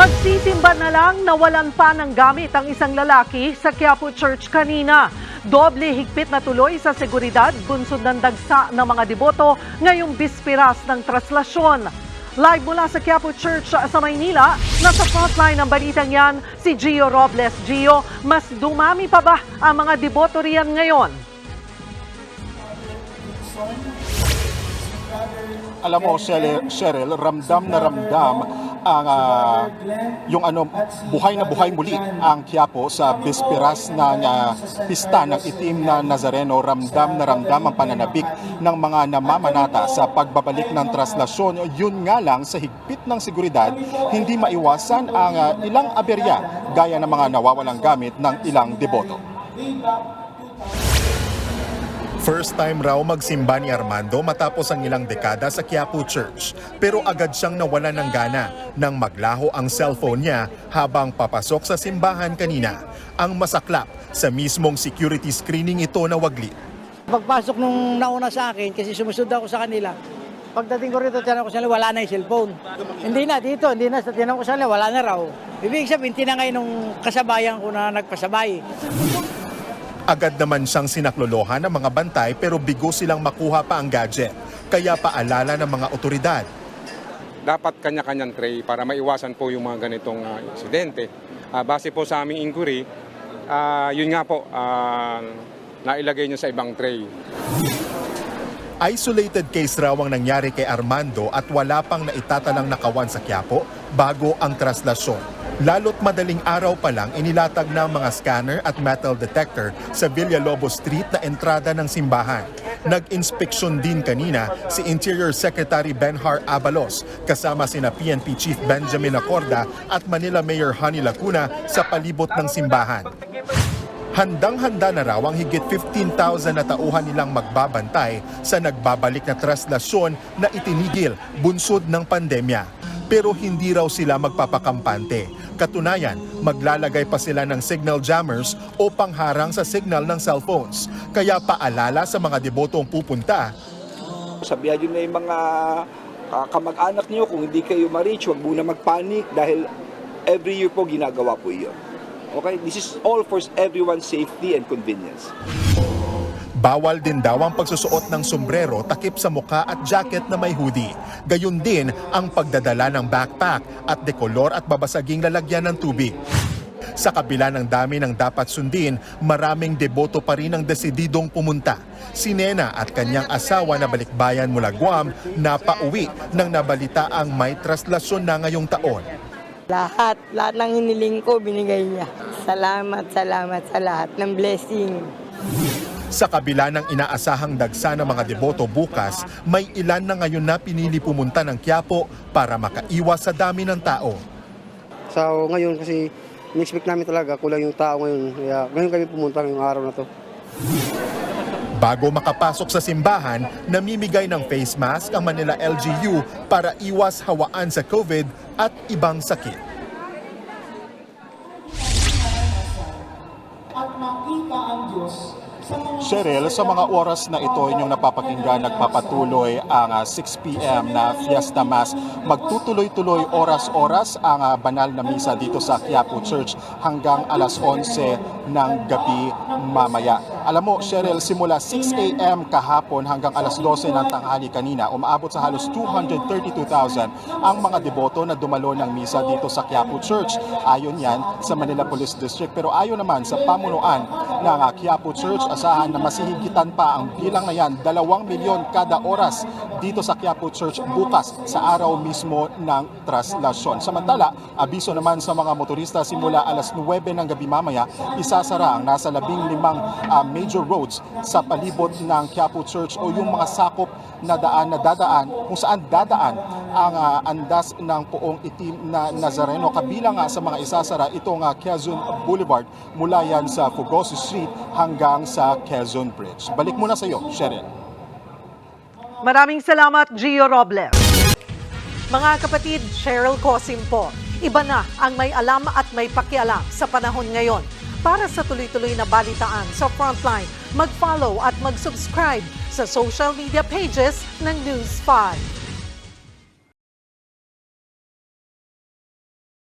Magsisimba na lang nawalan pa ng gamit ang isang lalaki sa Quiapo Church kanina. Doble higpit na tuloy sa seguridad, bunsod ng dagsa ng mga deboto ngayong bispiras ng traslasyon. Live mula sa Quiapo Church sa Maynila, nasa frontline ng balitang yan si Gio Robles. Gio, mas dumami pa ba ang mga deboto riyan ngayon? Alam mo, Cheryl, ramdam na ramdam ang buhay na buhay muli ang Quiapo sa bisperas ng pista ng itim na Nazareno. Ramdam na ramdam ang pananabik ng mga namamanata sa pagbabalik ng traslasyon. Yun nga lang, sa higpit ng seguridad, hindi maiwasan ang ilang aberya gaya ng mga nawawalang gamit ng ilang deboto. First time raw magsimba ni Armando matapos ang ilang dekada sa Quiapo Church. Pero agad siyang nawalan ng gana nang maglaho ang cellphone niya habang papasok sa simbahan kanina. Ang masaklap, sa mismong security screening ito na waglit. Pagpasok nung nauna sa akin, kasi sumusunod ako sa kanila, pagdating ko rito, tinanong ko sa kanila, wala na yung cellphone. Hindi na, tinanong ko sa kanila, wala na raw. Ibig sabihin, tinangay nung kasabayan ko na nagpasabay. Agad naman siyang sinaklolohan ng mga bantay pero bigo silang makuha pa ang gadget. Kaya paalala ng mga otoridad. Dapat kanya-kanyang tray para maiwasan po yung mga ganitong insidente. Base po sa aming inquiry, yun nga po, nailagay nyo sa ibang tray. Isolated case raw ang nangyari kay Armando at wala pang naitatalang nakawan sa Quiapo bago ang traslasyon. Lalo't madaling araw pa lang inilatag na ang mga scanner at metal detector sa Villalobos Street na entrada ng simbahan. Nag-inspeksyon din kanina si Interior Secretary Benhar Abalos kasama sina PNP Chief Benjamin Acorda at Manila Mayor Honey Lacuna sa palibot ng simbahan. Handang-handa na raw ang higit 15,000 na tauhan nilang magbabantay sa nagbabalik na traslasyon na itinigil bunsod ng pandemya. Pero hindi raw sila magpapakampante. Katunayan, maglalagay pa sila ng signal jammers o pangharang sa signal ng cellphones. Kaya paalala sa mga debotong pupunta. Sabihan nyo na yung mga kamag-anak nyo, kung hindi kayo ma-reach, huwag muna mag-panic dahil every year po ginagawa po iyon. Okay? This is all for everyone's safety and convenience. Bawal din daw ang pagsusuot ng sombrero, takip sa muka at jacket na may hoodie. Gayun din ang pagdadala ng backpack at dekolor at babasaging lalagyan ng tubig. Sa kabila ng dami ng dapat sundin, maraming deboto pa rin ang desididong pumunta. Si Nena at kanyang asawa na balikbayan mula Guam napauwi nang nabalita ang may traslasyon na ngayong taon. Lahat ng hiniling ko binigay niya. Salamat sa lahat ng blessing. Sa kabila ng inaasahang dagsa ng mga deboto bukas, may ilan na ngayon na pinili pumunta ng Quiapo para makaiwas sa dami ng tao. So ngayon kasi in-expect namin talaga kulang yung tao ngayon. Kaya ngayon kami pumunta ngayong araw na to. Bago makapasok sa simbahan, namimigay ng face mask ang Manila LGU para iwas hawaan sa COVID at ibang sakit. At makita ang Diyos. Cheryl, sa mga oras na ito inyong napapakinggan, nagpapatuloy ang 6 p.m. na Fiesta Mass. Magtutuloy-tuloy oras-oras ang banal na misa dito sa Quiapo Church hanggang alas 11 ng gabi mamaya. Alam mo, Cheryl, simula 6 a.m. kahapon hanggang alas 12 ng tanghali kanina, umaabot sa halos 232,000 ang mga deboto na dumalo ng misa dito sa Quiapo Church. Ayon yan sa Manila Police District. Pero ayon naman sa pamunuan ng Quiapo Church, asahan na masihigitan pa ang bilang na yan, 2 milyon kada oras dito sa Quiapo Church bukas sa araw mismo ng traslasyon. Samantala, abiso naman sa mga motorista simula alas 9 ng gabi mamaya, isasara ang nasa 15 major roads sa palibot ng Quiapo Church o yung mga sakop na dadaan kung saan dadaan ang andas ng Poong Itim na Nazareno. Kabilang sa mga isasara itong Quezon Boulevard mula yan sa Fugoso Street hanggang sa Quezon Bridge. Balik muna sa iyo, Cheryl. Maraming salamat, Gio Robles. Mga kapatid, Cheryl Cosim po. Iba na ang may alam at may pakialam sa panahon ngayon. Para sa tuloy-tuloy na balitaan sa Frontline, mag-follow at mag-subscribe sa social media pages ng News 5.